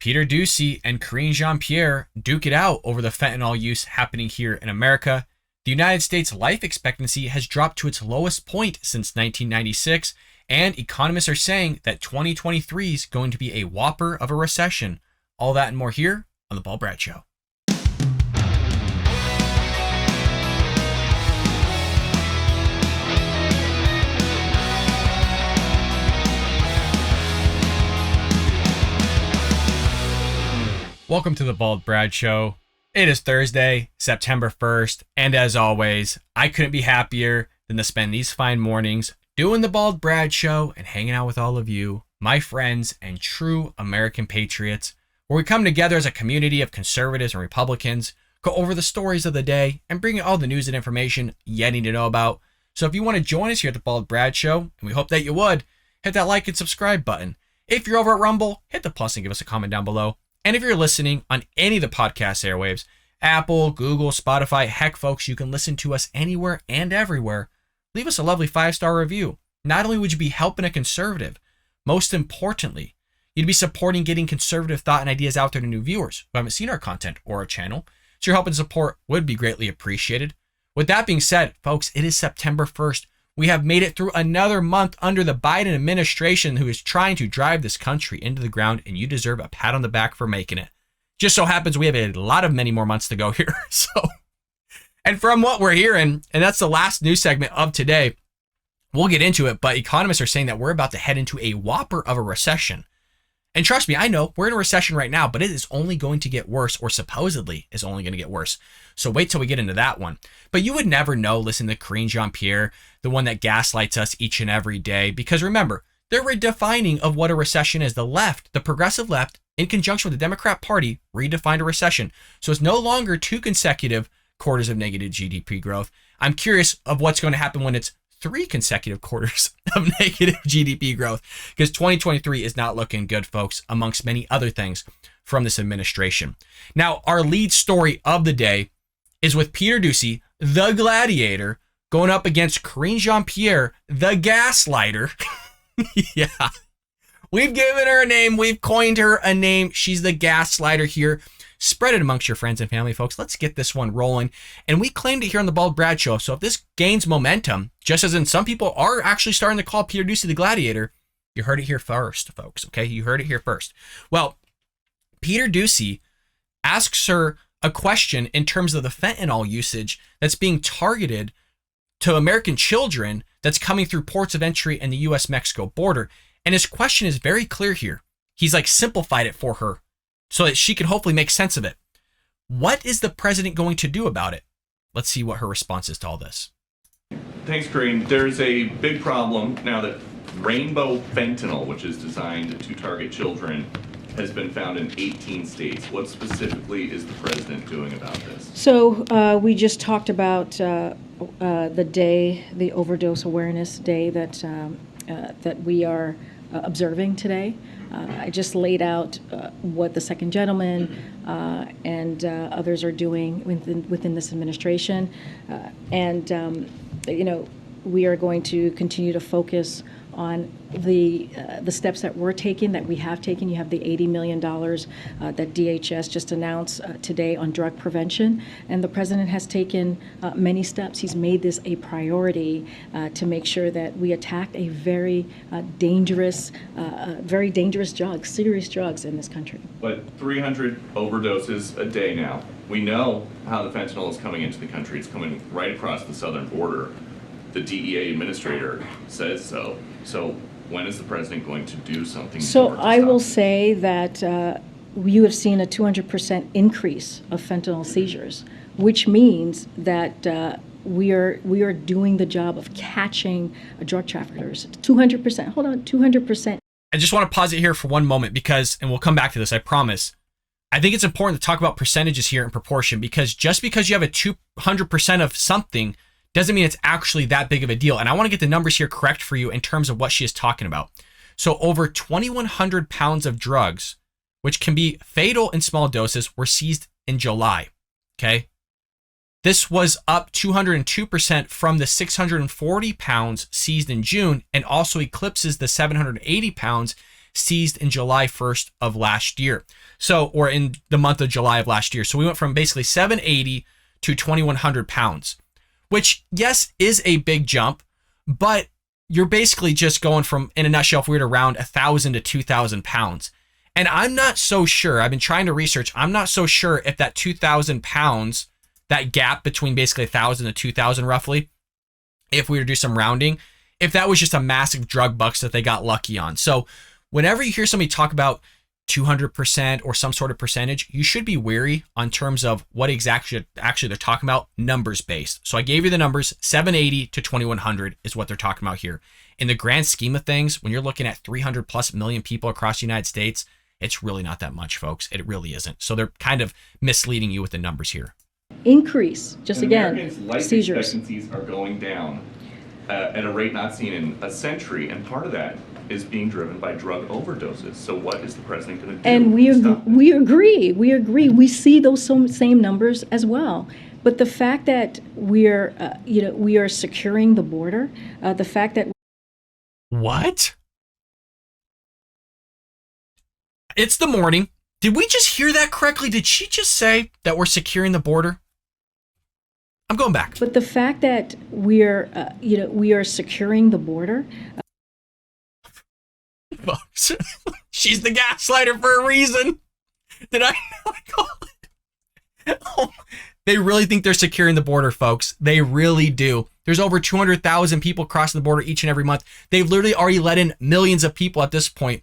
Peter Doocy and Karine Jean-Pierre duke it out over the fentanyl use happening here in America. The United States life expectancy has dropped to its lowest point since 1996, and economists are saying that 2023 is going to be a whopper of a recession. All that and more here on The Bald Brad Show. Welcome to The Bald Brad Show. It is Thursday, September 1st, and as always, I couldn't be happier than to spend these fine mornings doing The Bald Brad Show and hanging out with all of you, my friends and true American patriots, where we come together as a community of conservatives and Republicans, go over the stories of the day, and bring you all the news and information you need to know about. So if you want to join us here at The Bald Brad Show, and we hope that you would, hit that like and subscribe button. If you're over at Rumble, hit the plus and give us a comment down below. And if you're listening on any of the podcast airwaves, Apple, Google, Spotify, heck, folks, you can listen to us anywhere and everywhere. Leave us a lovely 5-star review. Not only would you be helping a conservative, most importantly, you'd be supporting getting conservative thought and ideas out there to new viewers who haven't seen our content or our channel. So your help and support would be greatly appreciated. With that being said, folks, it is September 1st. We have made it through another month under the Biden administration who is trying to drive this country into the ground, and you deserve a pat on the back for making it. Just so happens we have a lot of many more months to go here. And from what we're hearing, and that's the last news segment of today, we'll get into it, but economists are saying that we're about to head into a whopper of a recession. And trust me, I know we're in a recession right now, but it is only going to get worse, or supposedly is only going to get worse. So wait till we get into that one. But you would never know, listen to Karine Jean-Pierre, the one that gaslights us each and every day. Because remember, they're redefining of what a recession is. The left, the progressive left, in conjunction with the Democrat Party, redefined a recession. So it's no longer 2 consecutive quarters of negative GDP growth. I'm curious of what's going to happen when it's 3 consecutive quarters of negative GDP growth, because 2023 is not looking good, folks, amongst many other things from this administration. Now, our lead story of the day is with Peter Doocy, the gladiator, going up against Karine Jean-Pierre, the gaslighter. Yeah, we've given her a name. We've coined her a name. She's the gaslighter here. Spread it amongst your friends and family, folks. Let's get this one rolling. And we claimed it here on the Bald Brad Show. So if this gains momentum, just as in some people are actually starting to call Peter Doocy the gladiator, you heard it here first, folks. Okay, you heard it here first. Well, Peter Doocy asks her a question in terms of the fentanyl usage that's being targeted to American children that's coming through ports of entry in the U.S.-Mexico border. And his question is very clear here. He's like simplified it for her so that she can hopefully make sense of it. What is the president going to do about it? Let's see what her response is to all this. Thanks, Karine. There's a big problem now that rainbow fentanyl, which is designed to target children, has been found in 18 states. What specifically is the president doing about this? So we just talked about the day, the overdose awareness day that we are observing today. I just laid out what the second gentleman and others are doing within this administration. We are going to continue to focus on the steps that we're taking, that we have taken. You have the $80 million that DHS just announced today on drug prevention, and the president has taken many steps. He's made this a priority to make sure that we attack a very dangerous drugs, serious drugs in this country. But 300 overdoses a day now. We know how the fentanyl is coming into the country. It's coming right across the southern border. The DEA administrator says so. So when is the president going to do something? So I will say that you have seen a 200% increase of fentanyl seizures, which means that we are doing the job of catching drug traffickers. 200%. Hold on, 200%. I just want to pause it here for one moment because, and we'll come back to this, I promise. I think it's important to talk about percentages here in proportion, because just because you have a 200% of something doesn't mean it's actually that big of a deal. And I want to get the numbers here correct for you in terms of what she is talking about. So over 2,100 pounds of drugs, which can be fatal in small doses, were seized in July. Okay. This was up 202% from the 640 pounds seized in June, and also eclipses the 780 pounds seized in July 1st of last year. So, or in the month of July of last year. So we went from basically 780 to 2,100 pounds, which, yes, is a big jump, but you're basically just going from, in a nutshell, if we were to round 1,000 to 2,000 pounds. And I'm not so sure, I've been trying to research, I'm not so sure if that 2,000 pounds, that gap between basically 1,000 to 2,000 roughly, if we were to do some rounding, if that was just a massive drug bucks that they got lucky on. So whenever you hear somebody talk about 200% or some sort of percentage, you should be wary on terms of what exactly actually they're talking about, numbers based. So I gave you the numbers, 780 to 2,100 is what they're talking about here. In the grand scheme of things, when you're looking at 300 plus million people across the United States, it's really not that much, folks. It really isn't. So they're kind of misleading you with the numbers here. Increase, just again, Americans' life seizures. expectancies are going down at a rate not seen in a century, and part of that is being driven by drug overdoses. So what is the president going to do? And to stop it? we agree. We see those same numbers as well. But the fact that we are securing the border, the fact that What? It's the morning. Did we just hear that correctly? Did she just say that we're securing the border? I'm going back. But the fact that we are securing the border. Folks, she's the gaslighter for a reason. Did I not call it? Oh, they really think they're securing the border, folks. They really do. There's over 200,000 people crossing the border each and every month. They've literally already let in millions of people at this point.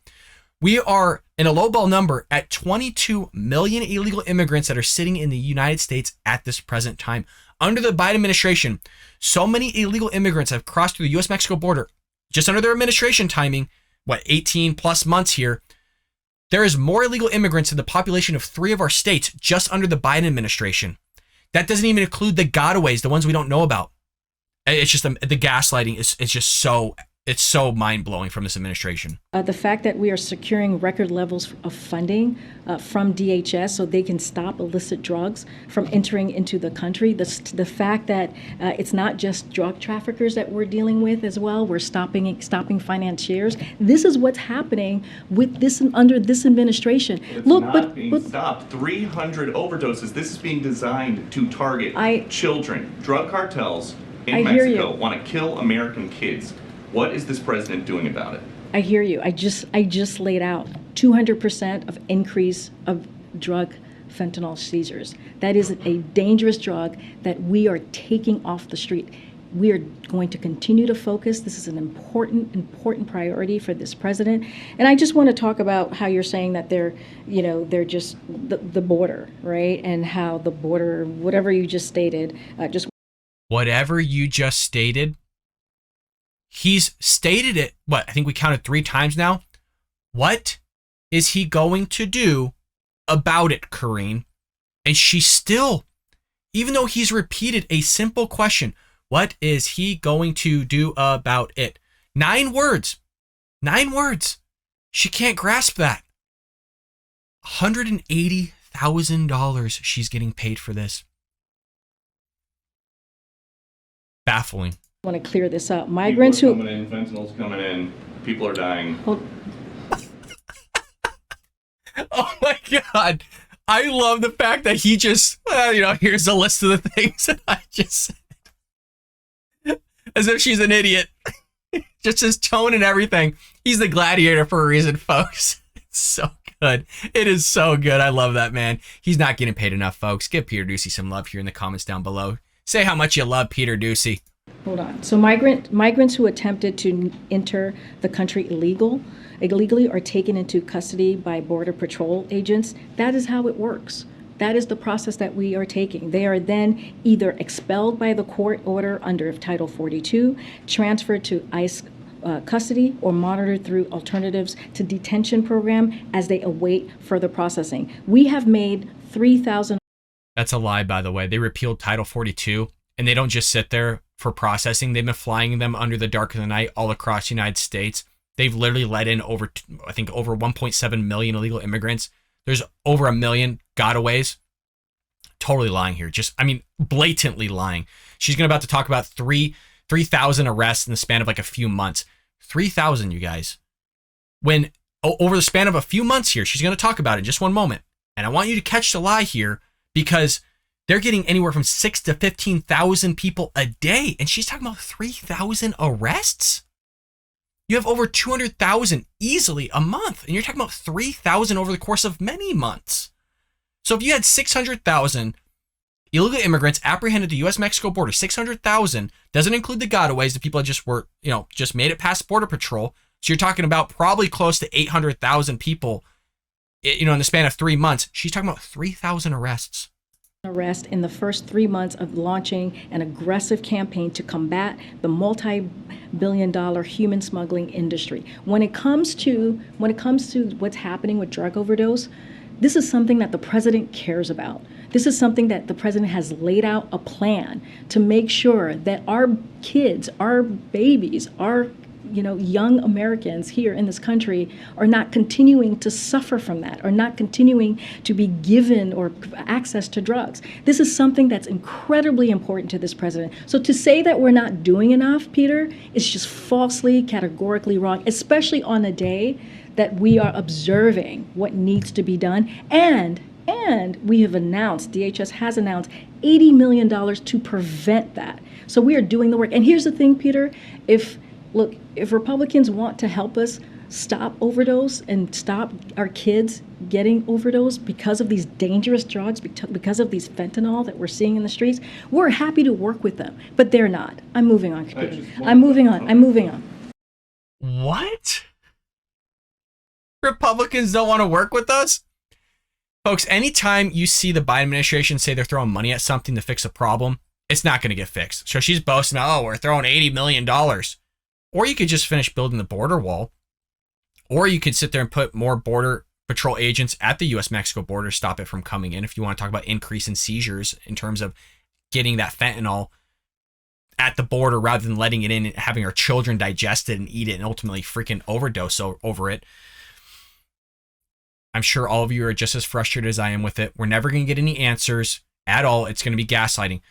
We are in a lowball number at 22 million illegal immigrants that are sitting in the United States at this present time. Under the Biden administration, so many illegal immigrants have crossed through the U.S.-Mexico border just under their administration timing, 18 plus months here. There is more illegal immigrants than the population of 3 of our states just under the Biden administration. That doesn't even include the gotaways, the ones we don't know about. It's just the gaslighting is just so mind-blowing from this administration. The fact that we are securing record levels of funding from DHS so they can stop illicit drugs from entering into the country. The fact that it's not just drug traffickers that we're dealing with as well. We're stopping financiers. This is what's happening with this under this administration. It's not being stopped. 300 overdoses. This is being designed to target children. Drug cartels in Mexico want to kill American kids. What is this president doing about it? I hear you. I just laid out 200% of increase of drug fentanyl seizures. That is a dangerous drug that we are taking off the street. We are going to continue to focus. This is an important priority for this president. And I just want to talk about how you're saying that they're just the border, right? And how the border, whatever you just stated, Whatever you just stated, he's stated it, I think we counted 3 times now. What is he going to do about it, Karine? And she still, even though he's repeated a simple question, what is he going to do about it? 9 words. 9 words. She can't grasp that. $180,000 she's getting paid for this. Baffling. I want to clear this up. Migrants who coming in, fentanyl's coming in, people are dying. Oh my God. I love the fact that he just, here's a list of the things that I just said. As if she's an idiot. Just his tone and everything. He's the gladiator for a reason, folks. It's so good. It is so good. I love that, man. He's not getting paid enough, folks. Give Peter Doocy some love here in the comments down below. Say how much you love Peter Doocy. Hold on. So migrants who attempted to enter the country illegally are taken into custody by Border Patrol agents. That is how it works. That is the process that we are taking. They are then either expelled by the court order under Title 42, transferred to ICE custody, or monitored through alternatives to detention program as they await further processing. We have made 3,000. That's a lie, by the way. They repealed Title 42, and they don't just sit there for processing. They've been flying them under the dark of the night all across the United States. They've literally let in over 1.7 million illegal immigrants. There's over 1 million gotaways. Totally lying here. Blatantly lying. She's about to talk about 3,000 arrests in the span of a few months. 3,000, you guys. When over the span of a few months here. She's going to talk about it in just one moment. And I want you to catch the lie here, because they're getting anywhere from 6,000 to 15,000 people a day. And she's talking about 3,000 arrests. You have over 200,000 easily a month. And you're talking about 3,000 over the course of many months. So if you had 600,000 illegal immigrants apprehended at the U.S.-Mexico border, 600,000 doesn't include the gotaways, the people that just made it past Border Patrol. So you're talking about probably close to 800,000 people, in the span of 3 months. She's talking about 3,000 arrests. Arrest in the first 3 months of launching an aggressive campaign to combat the multi-billion-dollar human smuggling industry. When it comes to what's happening with drug overdose, this is something that the president cares about. This is something that the president has laid out a plan to make sure that our kids, our babies, our young Americans here in this country are not continuing to suffer from that, or not continuing to be given or access to drugs. This is something that's incredibly important to this president. So to say that we're not doing enough, Peter, is just falsely, categorically wrong, especially on a day that we are observing what needs to be done. And we have announced, DHS has announced $80 million to prevent that. So we are doing the work. And here's the thing, Peter, if Republicans want to help us stop overdose and stop our kids getting overdose because of these dangerous drugs, because of these fentanyl that we're seeing in the streets, we're happy to work with them. But they're not. I'm moving on, Peter. I'm moving on. What? Republicans don't want to work with us? Folks, anytime you see the Biden administration say they're throwing money at something to fix a problem, it's not going to get fixed. So she's boasting, we're throwing $80 million. Or you could just finish building the border wall. Or you could sit there and put more border patrol agents at the U.S.-Mexico border, stop it from coming in. If you want to talk about increase in seizures in terms of getting that fentanyl at the border rather than letting it in and having our children digest it and eat it and ultimately freaking overdose over it. I'm sure all of you are just as frustrated as I am with it. We're never going to get any answers at all. It's going to be gaslighting.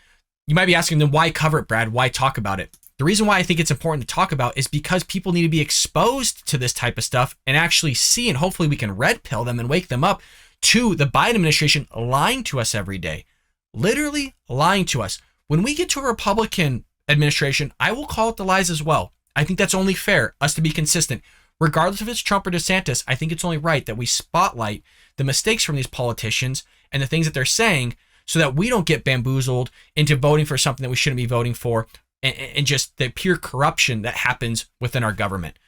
You might be asking them, why cover it, Brad? Why talk about it? The reason why I think it's important to talk about is because people need to be exposed to this type of stuff and actually see, and hopefully we can red pill them and wake them up to the Biden administration lying to us every day. Literally lying to us. When we get to a Republican administration, I will call it the lies as well. I think that's only fair, us to be consistent. Regardless if it's Trump or DeSantis, I think it's only right that we spotlight the mistakes from these politicians and the things that they're saying so that we don't get bamboozled into voting for something that we shouldn't be voting for, and just the pure corruption that happens within our government.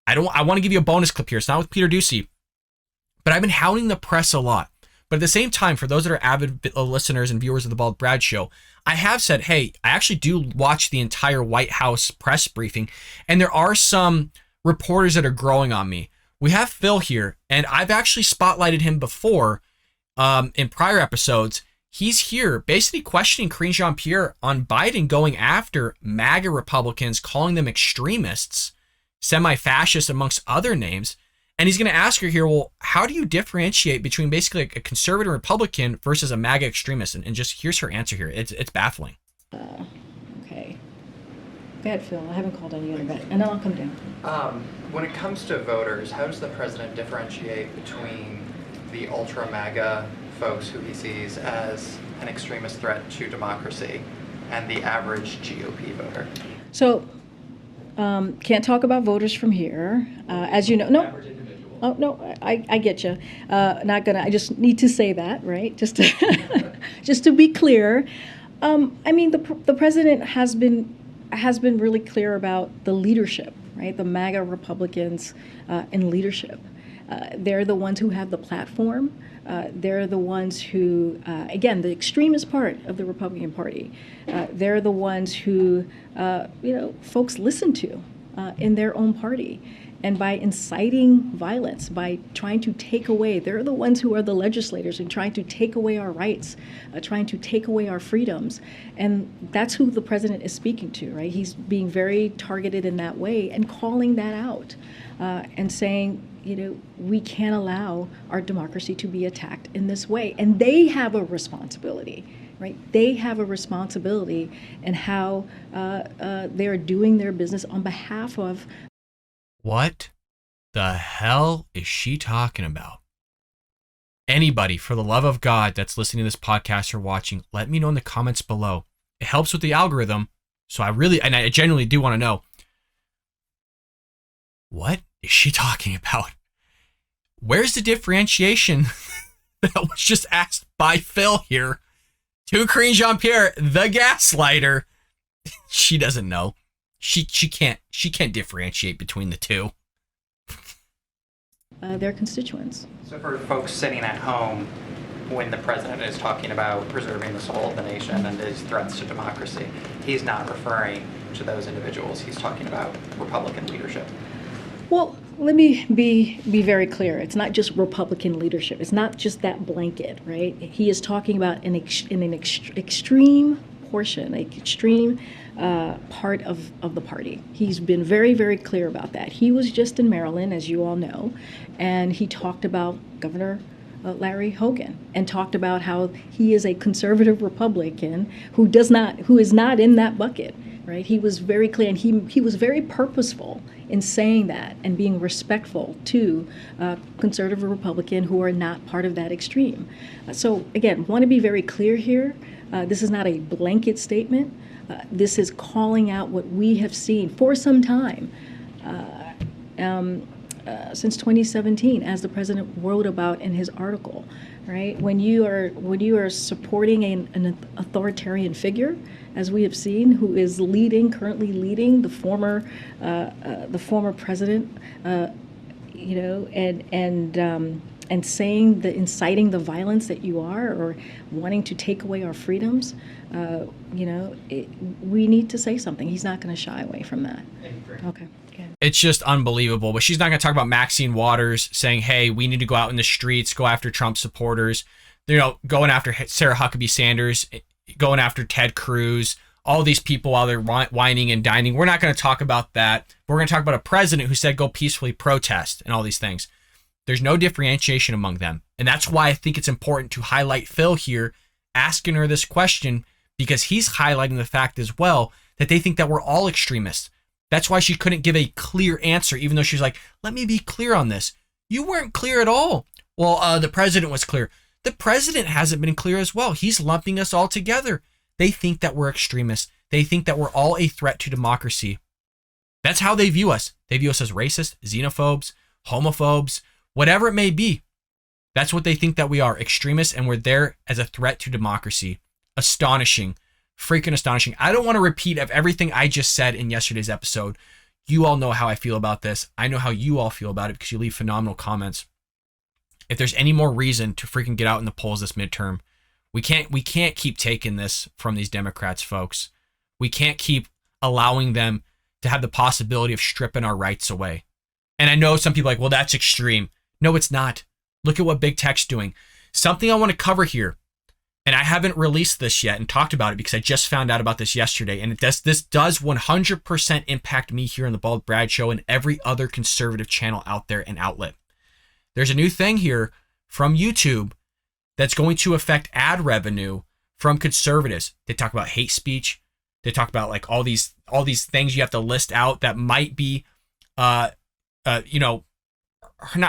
I want to give you a bonus clip here. It's not with Peter Doocy, but I've been hounding the press a lot. But at the same time, for those that are avid listeners and viewers of the Bald Brad Show, I have said, hey, I actually do watch the entire White House press briefing, and there are some reporters that are growing on me. We have Phil here, and I've actually spotlighted him before in prior episodes. He's here basically questioning Karine Jean-Pierre on Biden going after MAGA Republicans, calling them extremists, semi-fascists, amongst other names. And he's going to ask her here, well, how do you differentiate between basically a conservative Republican versus a MAGA extremist? And just here's her answer here. It's baffling. Okay. Go ahead, Phil. I haven't called on you in a bit. And then I'll come down. When it comes to voters, how does the president differentiate between the ultra MAGA folks who he sees as an extremist threat to democracy and the average GOP voter? So, can't talk about voters from here. As you know, no. Oh, no, I get you. Not gonna, I just need to say that, right? Just to be clear. I mean, the president has been really clear about the leadership, right? The MAGA Republicans in leadership. They're the ones who have the platform. They're the ones who, again, the extremist part of the Republican Party. They're the ones who, folks listen to in their own party. And by inciting violence, by trying to take away, they're the ones who are the legislators and trying to take away our rights, trying to take away our freedoms. And that's who the president is speaking to, right? He's being very targeted in that way and calling that out and saying, we can't allow our democracy to be attacked in this way. And they have a responsibility, right? They have a responsibility in how they're doing their business on behalf of. What the hell is she talking about? Anybody, for the love of God, that's listening to this podcast or watching, let me know in the comments below. It helps with the algorithm. So I genuinely do want to know, what is she talking about? Where's the differentiation that was just asked by Phil here to Karine Jean-Pierre, the gaslighter? She doesn't know. She can't differentiate between the two. Their constituents. So for folks sitting at home, when the president is talking about preserving the soul of the nation and his threats to democracy, he's not referring to those individuals. He's talking about Republican leadership. Well, let me be very clear. It's not just Republican leadership. It's not just that blanket, right? He is talking about an extreme portion, an extreme part of the party. He's been very, very clear about that. He was just in Maryland, as you all know, and he talked about Governor Larry Hogan and talked about how he is a conservative Republican who is not in that bucket, right? He was very clear, and he was very purposeful in saying that and being respectful to conservative Republican who are not part of that extreme. So again, want to be very clear here. This is not a blanket statement. This is calling out what we have seen for some time. Since 2017, as the president wrote about in his article, right? When you are supporting an authoritarian figure, as we have seen, who is currently leading the former president, and saying inciting the violence that you are, or wanting to take away our freedoms, we need to say something. He's not going to shy away from that. Okay. It's just unbelievable. But she's not going to talk about Maxine Waters saying, hey, we need to go out in the streets, go after Trump supporters, going after Sarah Huckabee Sanders, going after Ted Cruz, all these people while they're whining and dining. We're not going to talk about that. We're going to talk about a president who said go peacefully protest and all these things. There's no differentiation among them. And that's why I think it's important to highlight Phil here, asking her this question, because he's highlighting the fact as well that they think that we're all extremists. That's why she couldn't give a clear answer, even though she's like, let me be clear on this. You weren't clear at all. Well, the president was clear. The president hasn't been clear as well. He's lumping us all together. They think that we're extremists. They think that we're all a threat to democracy. That's how they view us. They view us as racist, xenophobes, homophobes, whatever it may be. That's what they think that we are, extremists, and we're there as a threat to democracy. Astonishing. Freaking astonishing. I don't want to repeat of everything I just said in yesterday's episode. You all know how I feel about this. I know how you all feel about it because you leave phenomenal comments. If there's any more reason to freaking get out in the polls this midterm, we can't keep taking this from these Democrats, folks. We can't keep allowing them to have the possibility of stripping our rights away. And I know some people are like, well, that's extreme. No, it's not. Look at what big tech's doing. Something I want to cover here, and I haven't released this yet and talked about it because I just found out about this yesterday, and this does 100% impact me here on the Bald Brad Show and every other conservative channel out there and outlet. There's a new thing here from YouTube that's going to affect ad revenue from conservatives. They talk about hate speech. They talk about like all these things you have to list out that might be, not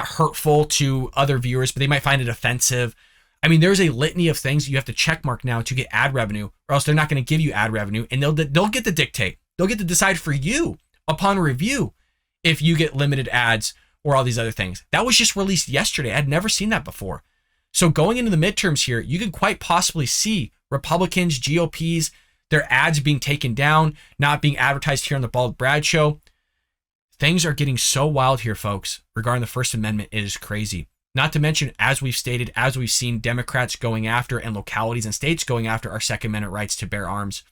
hurtful to other viewers, but they might find it offensive. I mean, there's a litany of things you have to check mark now to get ad revenue, or else they're not going to give you ad revenue, and they'll get to dictate. They'll get to decide for you upon review if you get limited ads or all these other things. That was just released yesterday. I'd never seen that before. So going into the midterms here, you can quite possibly see Republicans, GOPs, their ads being taken down, not being advertised here on the Bald Brad Show. Things are getting so wild here, folks, regarding the First Amendment. It is crazy. Not to mention, as we've stated, as we've seen Democrats going after and localities and states going after our Second Amendment rights to bear arms.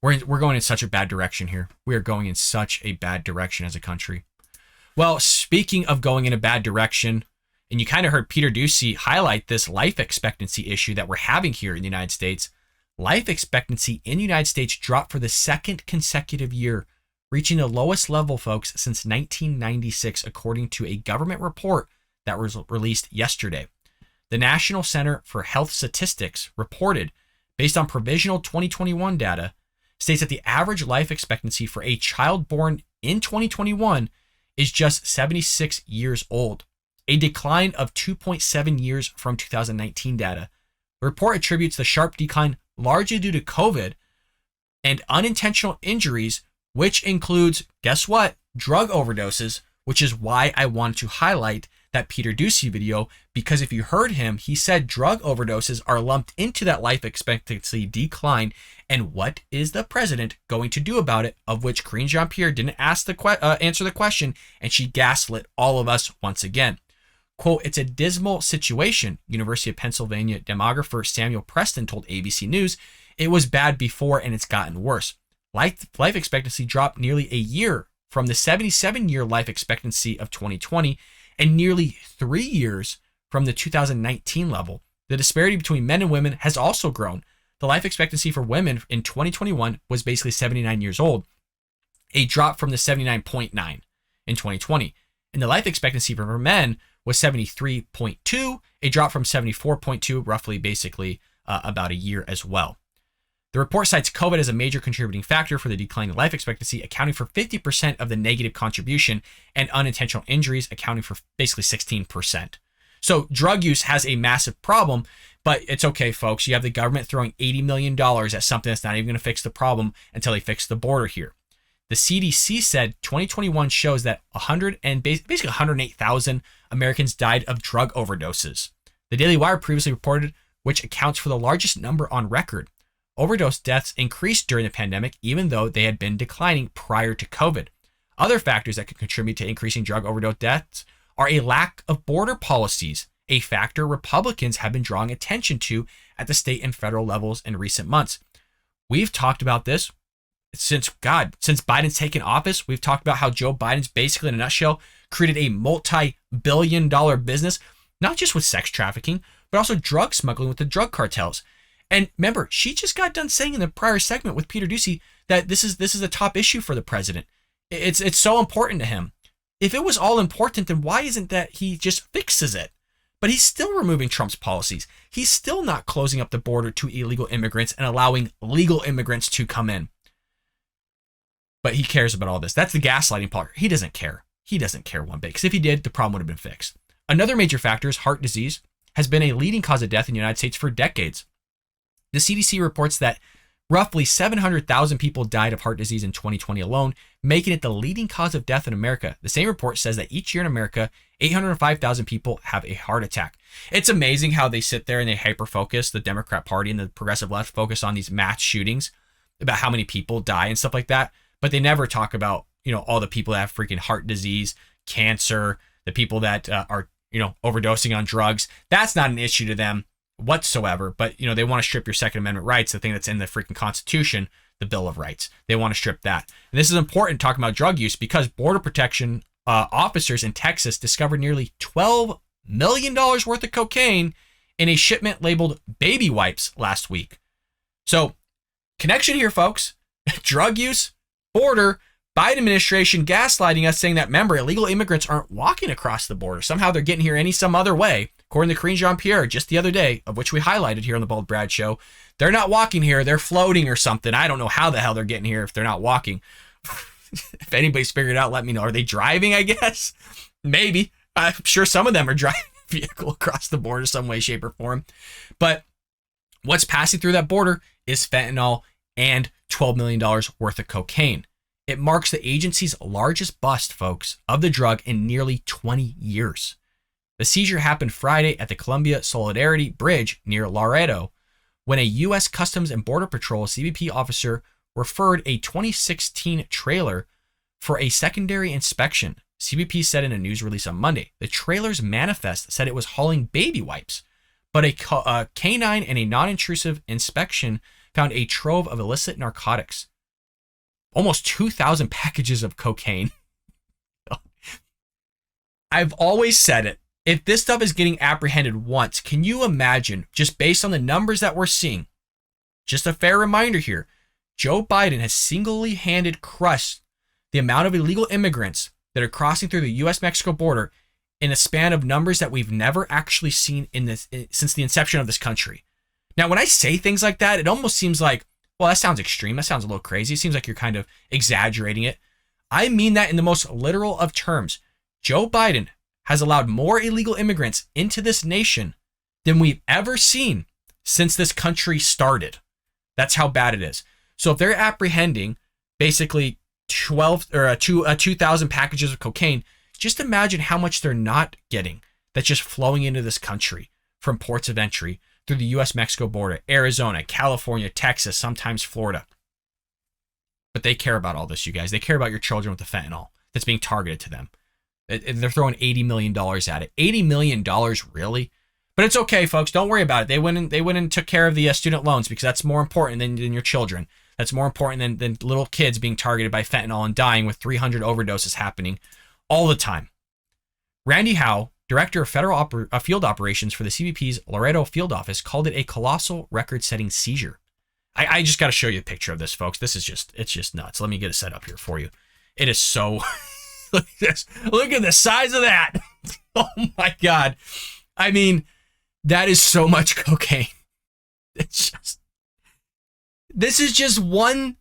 We're going in such a bad direction here. We are going in such a bad direction as a country. Well, speaking of going in a bad direction, and you kind of heard Peter Doocy highlight this life expectancy issue that we're having here in the United States. Life expectancy in the United States dropped for the second consecutive year, reaching the lowest level, folks, since 1996, according to a government report that was released yesterday. The National Center for Health Statistics reported, based on provisional 2021 data, states that the average life expectancy for a child born in 2021 is just 76 years old, a decline of 2.7 years from 2019 data. The report attributes the sharp decline largely due to COVID and unintentional injuries, which includes, guess what, drug overdoses, which is why I wanted to highlight that Peter Doocy video, because if you heard him, he said drug overdoses are lumped into that life expectancy decline, and what is the president going to do about it, of which Karine Jean-Pierre didn't answer the question, and she gaslit all of us once again. Quote, "It's a dismal situation," University of Pennsylvania demographer Samuel Preston told ABC News. "It was bad before and it's gotten worse. Life expectancy dropped nearly a year from the 77-year life expectancy of 2020 and nearly 3 years from the 2019 level. The disparity between men and women has also grown. The life expectancy for women in 2021 was basically 79 years old, a drop from the 79.9 in 2020. And the life expectancy for men was 73.2, a drop from 74.2, roughly basically about a year as well. The report cites COVID as a major contributing factor for the decline in life expectancy, accounting for 50% of the negative contribution, and unintentional injuries accounting for basically 16%. So drug use has a massive problem, but it's okay, folks. You have the government throwing $80 million at something that's not even going to fix the problem until they fix the border here. The CDC said 2021 shows that basically 108,000 Americans died of drug overdoses. The Daily Wire previously reported, which accounts for the largest number on record. Overdose deaths increased during the pandemic, even though they had been declining prior to COVID. Other factors that could contribute to increasing drug overdose deaths are a lack of border policies, a factor Republicans have been drawing attention to at the state and federal levels in recent months. We've talked about this since Biden's taken office. We've talked about how Joe Biden's basically, in a nutshell, created a multi-billion-dollar business, not just with sex trafficking, but also drug smuggling with the drug cartels. And remember, she just got done saying in the prior segment with Peter Doocy that this is a top issue for the president. It's so important to him. If it was all important, then why isn't that he just fixes it? But he's still removing Trump's policies. He's still not closing up the border to illegal immigrants and allowing legal immigrants to come in. But he cares about all this. That's the gaslighting part. He doesn't care. He doesn't care one bit, because if he did, the problem would have been fixed. Another major factor is heart disease has been a leading cause of death in the United States for decades. The CDC reports that roughly 700,000 people died of heart disease in 2020 alone, making it the leading cause of death in America. The same report says that each year in America, 805,000 people have a heart attack. It's amazing how they sit there and they hyper-focus, the Democrat Party and the progressive left focus on these mass shootings, about how many people die and stuff like that. But they never talk about, all the people that have freaking heart disease, cancer, the people that are, overdosing on drugs. That's not an issue to them whatsoever. But, they want to strip your Second Amendment rights, the thing that's in the freaking Constitution, the Bill of Rights. They want to strip that. And this is important talking about drug use, because Border Protection officers in Texas discovered nearly $12 million worth of cocaine in a shipment labeled baby wipes last week. So, connection here, folks. Drug use, border, Biden administration gaslighting us, saying that, remember, illegal immigrants aren't walking across the border. Somehow they're getting here some other way. According to Karine Jean-Pierre, just the other day, of which we highlighted here on the Bald Brad Show, they're not walking here. They're floating or something. I don't know how the hell they're getting here if they're not walking. If anybody's figured it out, let me know. Are they driving, I guess? Maybe. I'm sure some of them are driving a vehicle across the border some way, shape, or form. But what's passing through that border is fentanyl and $12 million worth of cocaine. It marks the agency's largest bust, folks, of the drug in nearly 20 years. The seizure happened Friday at the Columbia Solidarity Bridge near Laredo, when a U.S. Customs and Border Patrol CBP officer referred a 2016 trailer for a secondary inspection. CBP said in a news release on Monday. The trailer's manifest said it was hauling baby wipes, but a canine and a non-intrusive inspection found a trove of illicit narcotics. Almost 2,000 packages of cocaine. I've always said it. If this stuff is getting apprehended once, can you imagine, just based on the numbers that we're seeing, just a fair reminder here, Joe Biden has single-handed crushed the amount of illegal immigrants that are crossing through the U.S.-Mexico border in a span of numbers that we've never actually seen since the inception of this country. Now, when I say things like that, it almost seems like, well, that sounds extreme. That sounds a little crazy. It seems like you're kind of exaggerating it. I mean that in the most literal of terms. Joe Biden has allowed more illegal immigrants into this nation than we've ever seen since this country started. That's how bad it is. So if they're apprehending basically 2,000 packages of cocaine, just imagine how much they're not getting that's just flowing into this country from ports of entry through the U.S.-Mexico border, Arizona, California, Texas, sometimes Florida. But they care about all this, you guys. They care about your children with the fentanyl that's being targeted to them. They're throwing $80 million at it. $80 million, really? But it's okay, folks. Don't worry about it. They went and took care of the student loans because that's more important than your children. That's more important than little kids being targeted by fentanyl and dying with 300 overdoses happening all the time. Randy Howe, director of federal field operations for the CBP's Laredo field office, called it a colossal record-setting seizure. I just got to show you a picture of this, folks. This is it's just nuts. Let me get it set up here for you. It is so... Look at this. Look at the size of that. Oh my God. I mean, that is so much cocaine. It's just... This is just one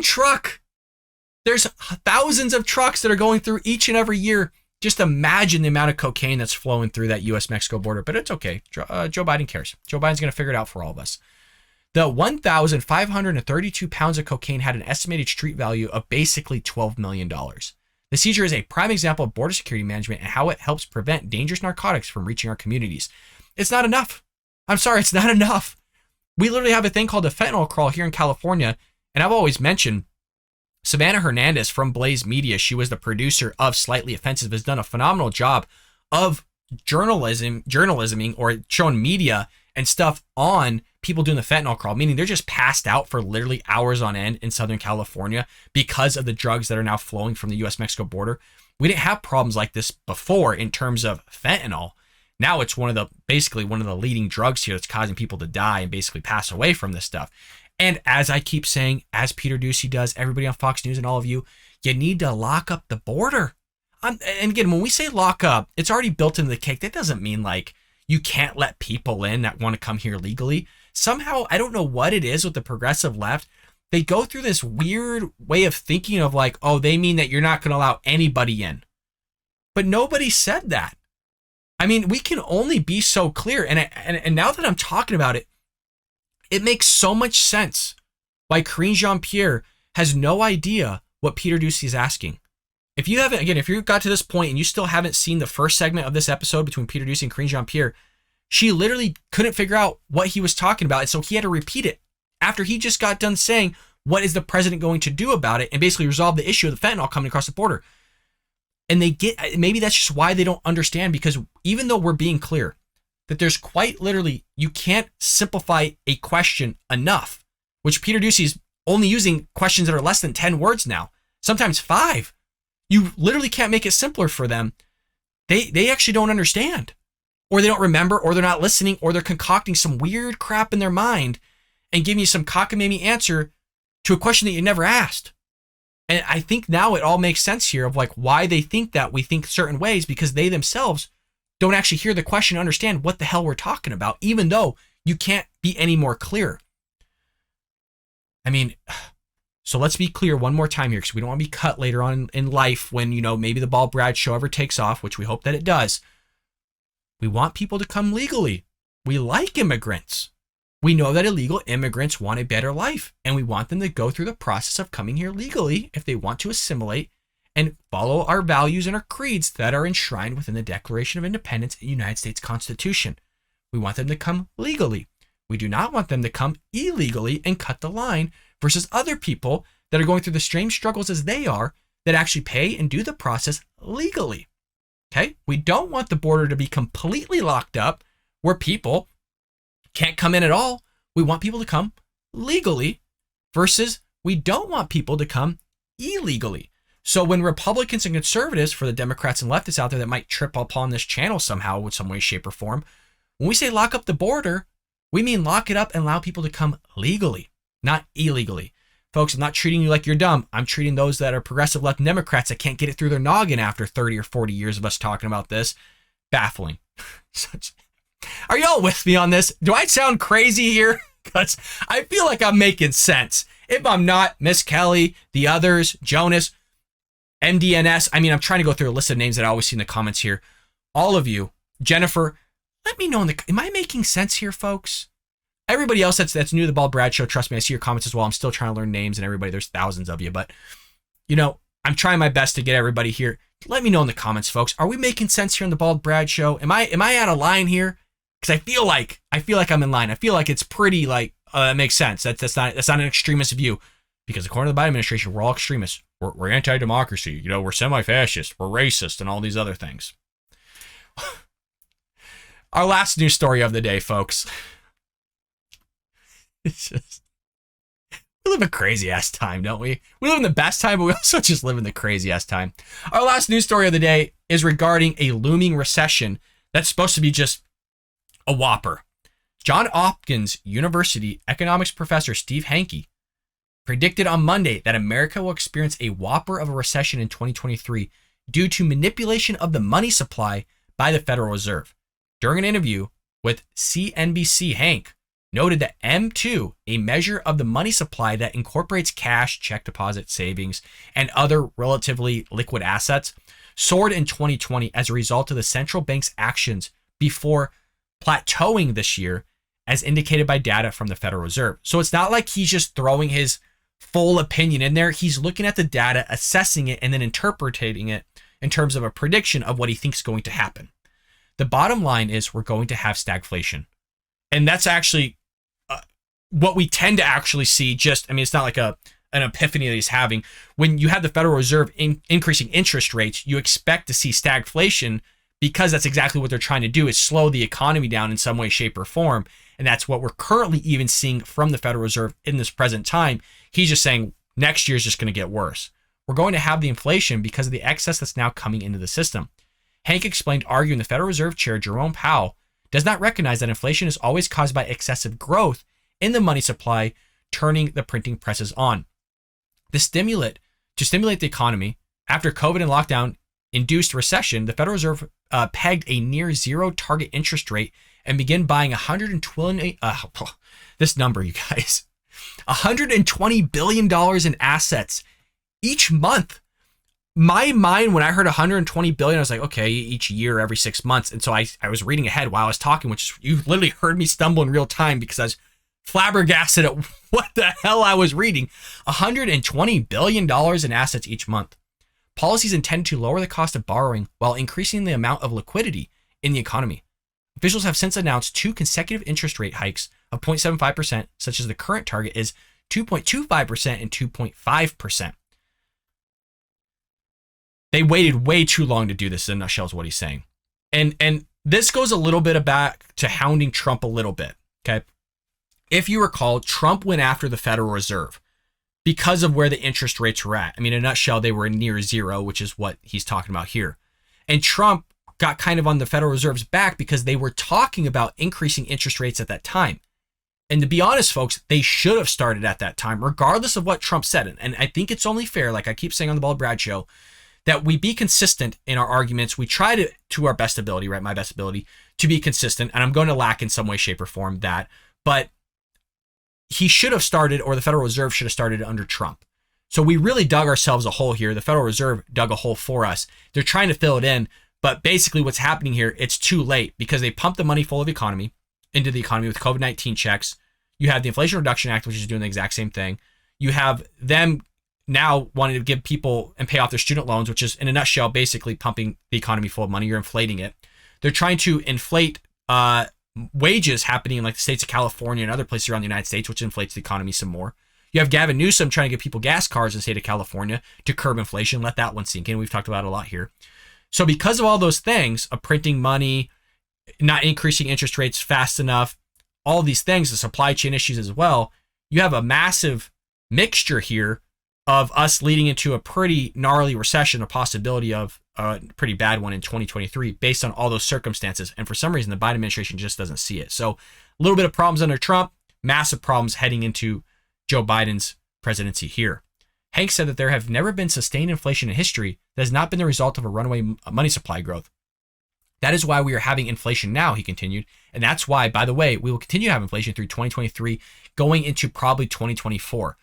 truck. There's thousands of trucks that are going through each and every year. Just imagine the amount of cocaine that's flowing through that U.S.-Mexico border. But it's okay. Joe Biden cares. Joe Biden's going to figure it out for all of us. The 1,532 pounds of cocaine had an estimated street value of basically $12 million. The seizure is a prime example of border security management and how it helps prevent dangerous narcotics from reaching our communities. It's not enough. I'm sorry, it's not enough. We literally have a thing called a fentanyl crawl here in California, and I've always mentioned Savannah Hernandez from Blaze Media. She was the producer of Slightly Offensive, has done a phenomenal job of journalisming or showing media and stuff on people doing the fentanyl crawl, meaning they're just passed out for literally hours on end in Southern California because of the drugs that are now flowing from the U.S.-Mexico border. We didn't have problems like this before in terms of fentanyl. Now it's basically one of the leading drugs here that's causing people to die and basically pass away from this stuff. And as I keep saying, as Peter Doocy does, everybody on Fox News and all of you, you need to lock up the border. And again, when we say lock up, it's already built into the cake. That doesn't mean like you can't let people in that want to come here legally. Somehow, I don't know what it is with the progressive left. They go through this weird way of thinking of like, oh, they mean that you're not going to allow anybody in. But nobody said that. I mean, we can only be so clear. And now that I'm talking about it, it makes so much sense why Karine Jean-Pierre has no idea what Peter Doocy is asking. If you got to this point and you still haven't seen the first segment of this episode between Peter Doocy and Karine Jean-Pierre, she literally couldn't figure out what he was talking about. And so he had to repeat it after he just got done saying, what is the president going to do about it? And basically resolve the issue of the fentanyl coming across the border. And maybe that's just why they don't understand, because even though we're being clear that there's quite literally, you can't simplify a question enough, which Peter Doocy is only using questions that are less than 10 words now, sometimes 5. You literally can't make it simpler for them. They actually don't understand, or they don't remember, or they're not listening, or they're concocting some weird crap in their mind and giving you some cockamamie answer to a question that you never asked. And I think now it all makes sense here of like why they think that we think certain ways, because they themselves don't actually hear the question and understand what the hell we're talking about, even though you can't be any more clear. I mean, so let's be clear one more time here, because we don't want to be cut later on in life when, maybe the Bald Brad show ever takes off, which we hope that it does. We want people to come legally. We like immigrants. We know that illegal immigrants want a better life, and we want them to go through the process of coming here legally if they want to assimilate and follow our values and our creeds that are enshrined within the Declaration of Independence and United States Constitution. We want them to come legally. We do not want them to come illegally and cut the line versus other people that are going through the same struggles as they are that actually pay and do the process legally. Okay? We don't want the border to be completely locked up where people can't come in at all. We want people to come legally versus we don't want people to come illegally. So when Republicans and conservatives, for the Democrats and leftists out there that might trip upon this channel somehow with some way, shape, or form, when we say lock up the border, we mean lock it up and allow people to come legally, not illegally. Folks, I'm not treating you like you're dumb. I'm treating those that are progressive left Democrats that can't get it through their noggin after 30 or 40 years of us talking about this. Baffling. Are y'all with me on this? Do I sound crazy here? Because I feel like I'm making sense. If I'm not, Miss Kelly, the others, Jonas, MDNS. I mean, I'm trying to go through a list of names that I always see in the comments here. All of you, Jennifer, let me know am I making sense here, folks? Everybody else that's new to the Bald Brad Show, trust me, I see your comments as well. I'm still trying to learn names and everybody. There's thousands of you, but I'm trying my best to get everybody here. Let me know in the comments, folks. Are we making sense here on the Bald Brad Show? Am I out of line here? Because I feel like I'm in line. I feel like it's pretty it makes sense. That's not an extremist view, because according to the Biden administration, we're all extremists. We're anti-democracy. We're semi-fascist. We're racist, and all these other things. Our last news story of the day, folks. It's just, we live a crazy ass time, don't we? We live in the best time, but we also just live in the crazy ass time. Our last news story of the day is regarding a looming recession that's supposed to be just a whopper. Hopkins University economics professor Steve Hanke predicted on Monday that America will experience a whopper of a recession in 2023 due to manipulation of the money supply by the Federal Reserve. During an interview with CNBC, Hanke noted that M2, a measure of the money supply that incorporates cash, check deposit, savings, and other relatively liquid assets, soared in 2020 as a result of the central bank's actions before plateauing this year, as indicated by data from the Federal Reserve. So it's not like he's just throwing his full opinion in there. He's looking at the data, assessing it, and then interpreting it in terms of a prediction of what he thinks is going to happen. The bottom line is we're going to have stagflation. And that's actually what we tend to actually see. It's not like an epiphany that he's having. When you have the Federal Reserve increasing interest rates, you expect to see stagflation, because that's exactly what they're trying to do, is slow the economy down in some way, shape, or form. And that's what we're currently even seeing from the Federal Reserve in this present time. He's just saying next year is just going to get worse. We're going to have the inflation because of the excess that's now coming into the system. Hanke explained, arguing the Federal Reserve Chair Jerome Powell does not recognize that inflation is always caused by excessive growth in the money supply, turning the printing presses on. To stimulate the economy after COVID and lockdown induced recession, the Federal Reserve pegged a near zero target interest rate and began buying this number, you guys, $120 billion in assets each month. My mind, when I heard $120 billion, I was like, okay, each year, every 6 months. And so I was reading ahead while I was talking, which you literally heard me stumble in real time because I was flabbergasted at what the hell I was reading. $120 billion in assets each month. Policies intended to lower the cost of borrowing while increasing the amount of liquidity in the economy. Officials have since announced 2 consecutive interest rate hikes of 0.75%, such as the current target is 2.25% and 2.5%. They waited way too long to do this, in a nutshell, is what he's saying. And this goes a little bit back to hounding Trump a little bit, okay? If you recall, Trump went after the Federal Reserve because of where the interest rates were at. I mean, in a nutshell, they were near zero, which is what he's talking about here. And Trump got kind of on the Federal Reserve's back because they were talking about increasing interest rates at that time. And to be honest, folks, they should have started at that time, regardless of what Trump said. And I think it's only fair, like I keep saying on the Bald Brad Show, that we be consistent in our arguments. We try to our best ability, right? My best ability to be consistent. And I'm going to lack in some way, shape, or form that. But he should have started, or the Federal Reserve should have started under Trump. So we really dug ourselves a hole here. The Federal Reserve dug a hole for us. They're trying to fill it in. But basically what's happening here, it's too late because they pumped the money full of economy into the economy with COVID-19 checks. You have the Inflation Reduction Act, which is doing the exact same thing. You have them now wanting to give people and pay off their student loans, which is in a nutshell, basically pumping the economy full of money. You're inflating it. They're trying to inflate wages happening in like the states of California and other places around the United States, which inflates the economy some more. You have Gavin Newsom trying to give people gas cars in the state of California to curb inflation. Let that one sink in. We've talked about it a lot here. So because of all those things, of printing money, not increasing interest rates fast enough, all these things, the supply chain issues as well, you have a massive mixture here of us leading into a pretty gnarly recession, a possibility of a pretty bad one in 2023 based on all those circumstances. And for some reason, the Biden administration just doesn't see it. So a little bit of problems under Trump, massive problems heading into Joe Biden's presidency here. Hanke said that there have never been sustained inflation in history that has not been the result of a runaway money supply growth. That is why we are having inflation now, he continued. And that's why, by the way, we will continue to have inflation through 2023, going into probably 2024.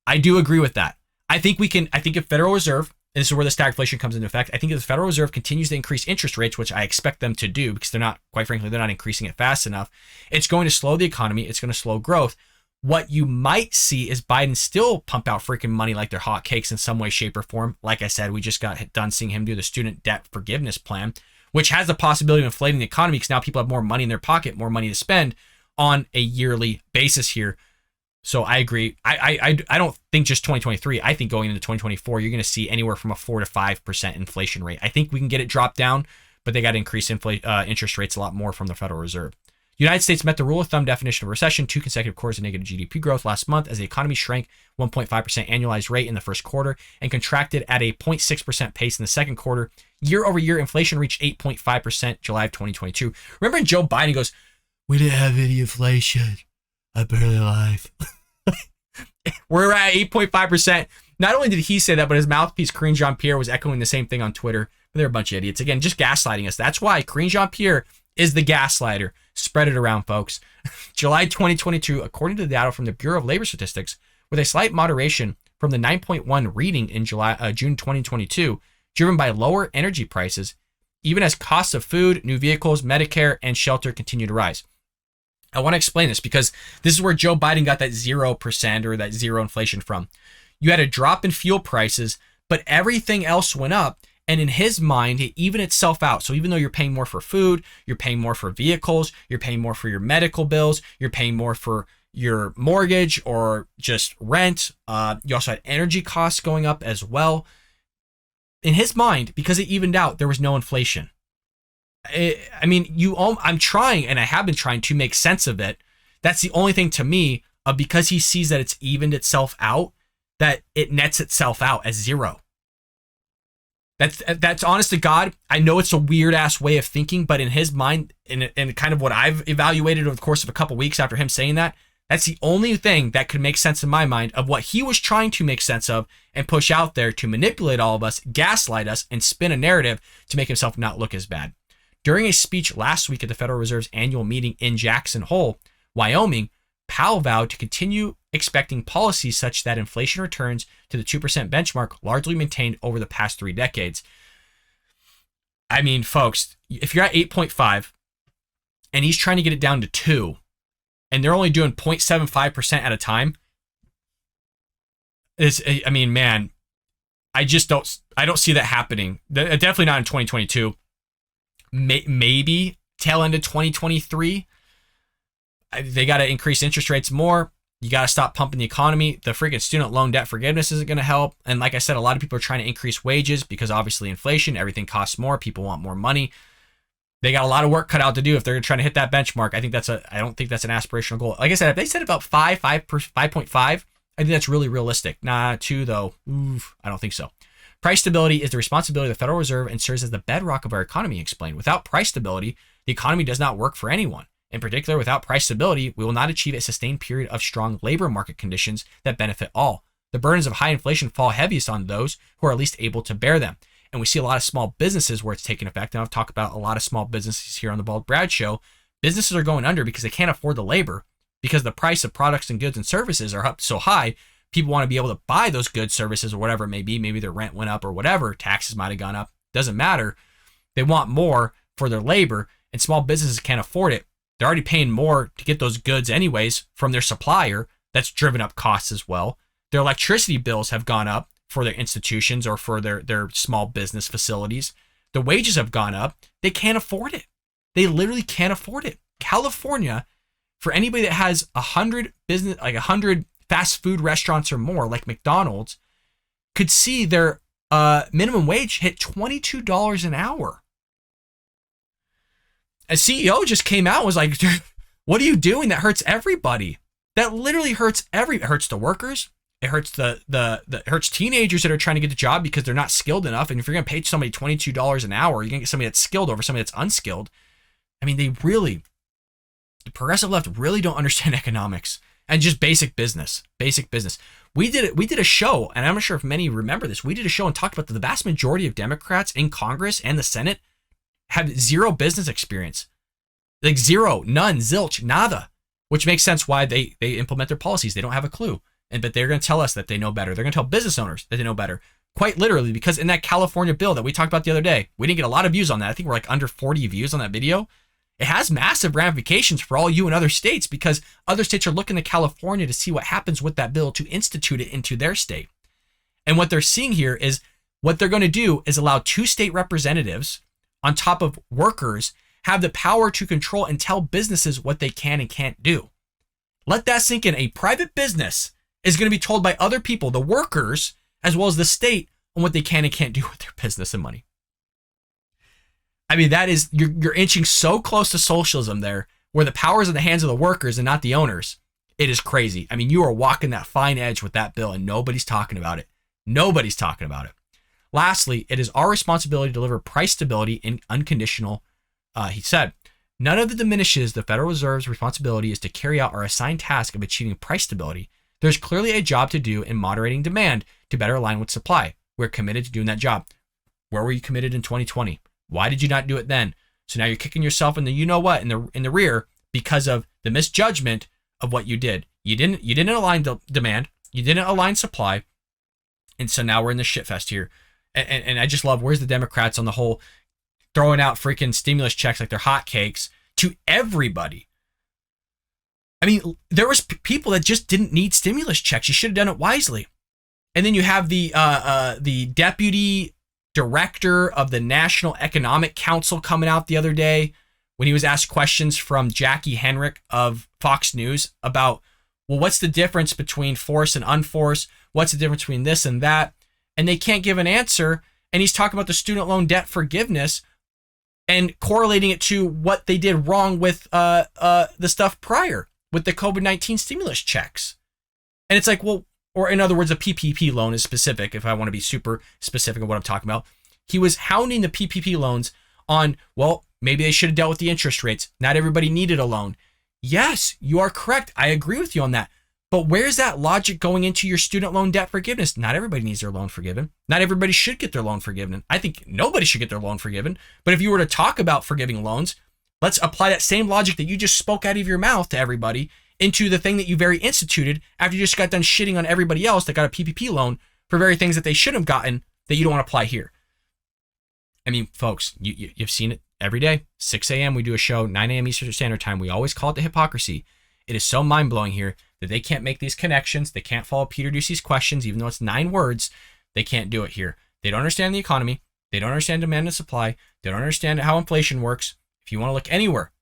I do agree with that. I think if Federal Reserve and this is where the stagflation comes into effect. I think if the Federal Reserve continues to increase interest rates, which I expect them to do because they're not, quite frankly, they're not increasing it fast enough, it's going to slow the economy. It's going to slow growth. What you might see is Biden still pump out freaking money like they're hotcakes in some way, shape, or form. Like I said, we just got done seeing him do the student debt forgiveness plan, which has the possibility of inflating the economy because now people have more money in their pocket, more money to spend on a yearly basis here. So I agree. I don't think just 2023. I think going into 2024, you're going to see anywhere from a 4 to 5% inflation rate. I think we can get it dropped down, but they got to increase interest rates a lot more from the Federal Reserve. The United States met the rule of thumb definition of recession, 2 consecutive quarters of negative GDP growth last month as the economy shrank 1.5% annualized rate in the first quarter and contracted at a 0.6% pace in the second quarter. Year over year, inflation reached 8.5% July of 2022. Remember when Joe Biden goes, "We didn't have any inflation. I'm barely alive." We're at 8.5%. Not only did he say that, but his mouthpiece, Karine Jean-Pierre, was echoing the same thing on Twitter. They're a bunch of idiots. Again, just gaslighting us. That's why Karine Jean-Pierre is the gaslighter. Spread it around, folks. July 2022, according to the data from the Bureau of Labor Statistics, with a slight moderation from the 9.1 reading in June 2022, driven by lower energy prices, even as costs of food, new vehicles, Medicare, and shelter continue to rise. I want to explain this because this is where Joe Biden got that 0% or that zero inflation from. You had a drop in fuel prices, but everything else went up. And in his mind, it evened itself out. So even though you're paying more for food, you're paying more for vehicles, you're paying more for your medical bills, you're paying more for your mortgage or just rent. You also had energy costs going up as well. In his mind, because it evened out, there was no inflation. I'm trying, and I have been trying to make sense of it. That's the only thing to me, because he sees that it's evened itself out, that it nets itself out as zero. That's honest to God. I know it's a weird ass way of thinking, but in his mind, and kind of what I've evaluated over the course of a couple weeks after him saying that, that's the only thing that could make sense in my mind of what he was trying to make sense of and push out there to manipulate all of us, gaslight us, and spin a narrative to make himself not look as bad. During a speech last week at the Federal Reserve's annual meeting in Jackson Hole, Wyoming, Powell vowed to continue expecting policies such that inflation returns to the 2% benchmark largely maintained over the past 3 decades. I mean, folks, if you're at 8.5 and he's trying to get it down to 2 and they're only doing 0.75% at a time, I don't see that happening. Definitely not in 2022. Maybe tail end of 2023. They got to increase interest rates more. You got to stop pumping the economy. The freaking student loan debt forgiveness isn't going to help. And like I said, a lot of people are trying to increase wages because obviously inflation, everything costs more. People want more money. They got a lot of work cut out to do if they're trying to hit that benchmark. I don't think that's an aspirational goal. Like I said, if they said about 5.5, I think that's really realistic. 2 though. Oof, I don't think so. Price stability is the responsibility of the Federal Reserve and serves as the bedrock of our economy, explained. Without price stability, the economy does not work for anyone. In particular, without price stability, we will not achieve a sustained period of strong labor market conditions that benefit all. The burdens of high inflation fall heaviest on those who are least able to bear them. And we see a lot of small businesses where it's taking effect. And I've talked about a lot of small businesses here on the Bald Brad Show. Businesses are going under because they can't afford the labor, because the price of products and goods and services are up so high. People want to be able to buy those goods, services, or whatever it may be. Maybe their rent went up or whatever. Taxes might have gone up. Doesn't matter. They want more for their labor, and small businesses can't afford it. They're already paying more to get those goods anyways from their supplier. That's driven up costs as well. Their electricity bills have gone up for their institutions or for their small business facilities. The wages have gone up. They can't afford it. They literally can't afford it. California, for anybody that has 100 fast food restaurants or more, like McDonald's, could see their minimum wage hit $22 an hour. A CEO just came out and was like, what are you doing? That hurts everybody. That literally hurts it hurts the workers. It hurts it hurts teenagers that are trying to get a job because they're not skilled enough. And if you're going to pay somebody $22 an hour, you're going to get somebody that's skilled over somebody that's unskilled. I mean, the progressive left really don't understand economics and just basic business. We did a show, and I'm not sure if many remember this. We did a show and talked about the vast majority of Democrats in Congress and the Senate have zero business experience. Like zero, none, zilch, nada. Which makes sense why they implement their policies. They don't have a clue. But they're going to tell us that they know better. They're going to tell business owners that they know better. Quite literally, because in that California bill that we talked about the other day, we didn't get a lot of views on that. I think we're like under 40 views on that video. It has massive ramifications for all you in other states because other states are looking to California to see what happens with that bill to institute it into their state. And what they're seeing here is what they're going to do is allow 2 state representatives on top of workers have the power to control and tell businesses what they can and can't do. Let that sink in. A private business is going to be told by other people, the workers, as well as the state, on what they can and can't do with their business and money. I mean, that is, you're inching so close to socialism there, where the power is in the hands of the workers and not the owners. It is crazy. I mean, you are walking that fine edge with that bill and nobody's talking about it. Nobody's talking about it. Lastly, it is our responsibility to deliver price stability and unconditional, he said. None of it diminishes the Federal Reserve's responsibility is to carry out our assigned task of achieving price stability. There's clearly a job to do in moderating demand to better align with supply. We're committed to doing that job. Where were you committed in 2020? Why did you not do it then? So now you're kicking yourself in the you know what in the rear because of the misjudgment of what you did. You didn't align the demand. You didn't align supply. And so now we're in the shitfest here. And I just love, where's the Democrats on the whole throwing out freaking stimulus checks like they're hotcakes to everybody? I mean, there was people that just didn't need stimulus checks. You should have done it wisely. And then you have the deputy director of the National Economic Council coming out the other day when he was asked questions from Jackie Henrich of Fox News about, well, what's the difference between force and unforced? What's the difference between this and that? And they can't give an answer. And he's talking about the student loan debt forgiveness and correlating it to what they did wrong with the stuff prior with the COVID-19 stimulus checks. And it's like, well, or in other words, a PPP loan is specific, if I want to be super specific of what I'm talking about. He was hounding the PPP loans on, well, maybe they should have dealt with the interest rates. Not everybody needed a loan. Yes, you are correct. I agree with you on that. But where's that logic going into your student loan debt forgiveness? Not everybody needs their loan forgiven. Not everybody should get their loan forgiven. I think nobody should get their loan forgiven. But if you were to talk about forgiving loans, let's apply that same logic that you just spoke out of your mouth to everybody into the thing that you very instituted after you just got done shitting on everybody else that got a PPP loan for very things that they should have gotten that you don't want to apply here. I mean, folks, you've seen it every day. 6 a.m. we do a show, 9 a.m. Eastern Standard Time. We always call it the hypocrisy. It is so mind-blowing here that they can't make these connections. They can't follow Peter Doocy's questions, even though it's 9 words. They can't do it here. They don't understand the economy. They don't understand demand and supply. They don't understand how inflation works. If you want to look anywhere,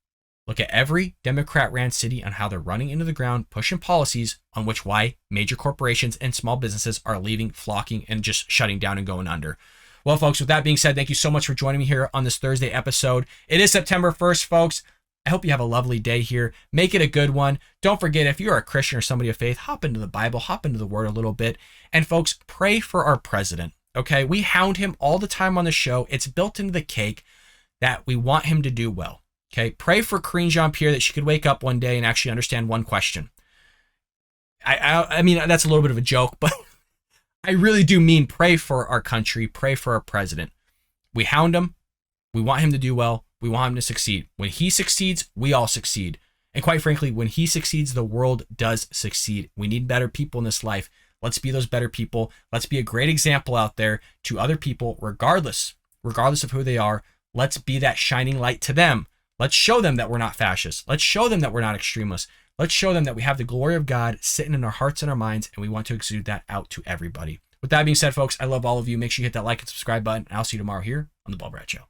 look at every Democrat-ran city on how they're running into the ground, pushing policies on which why major corporations and small businesses are leaving, flocking, and just shutting down and going under. Well, folks, with that being said, thank you so much for joining me here on this Thursday episode. It is September 1st, folks. I hope you have a lovely day here. Make it a good one. Don't forget, if you're a Christian or somebody of faith, hop into the Bible, hop into the Word a little bit. And folks, pray for our president, okay? We hound him all the time on the show. It's built into the cake that we want him to do well, okay? Pray for Karine Jean-Pierre that she could wake up one day and actually understand one question. I mean, that's a little bit of a joke, but I really do mean pray for our country, pray for our president. We hound him. We want him to do well. We want him to succeed. When he succeeds, we all succeed. And quite frankly, when he succeeds, the world does succeed. We need better people in this life. Let's be those better people. Let's be a great example out there to other people, regardless of who they are. Let's be that shining light to them. Let's show them that we're not fascists. Let's show them that we're not extremists. Let's show them that we have the glory of God sitting in our hearts and our minds, and we want to exude that out to everybody. With that being said, folks, I love all of you. Make sure you hit that like and subscribe button, and I'll see you tomorrow here on The Bald Brad Show.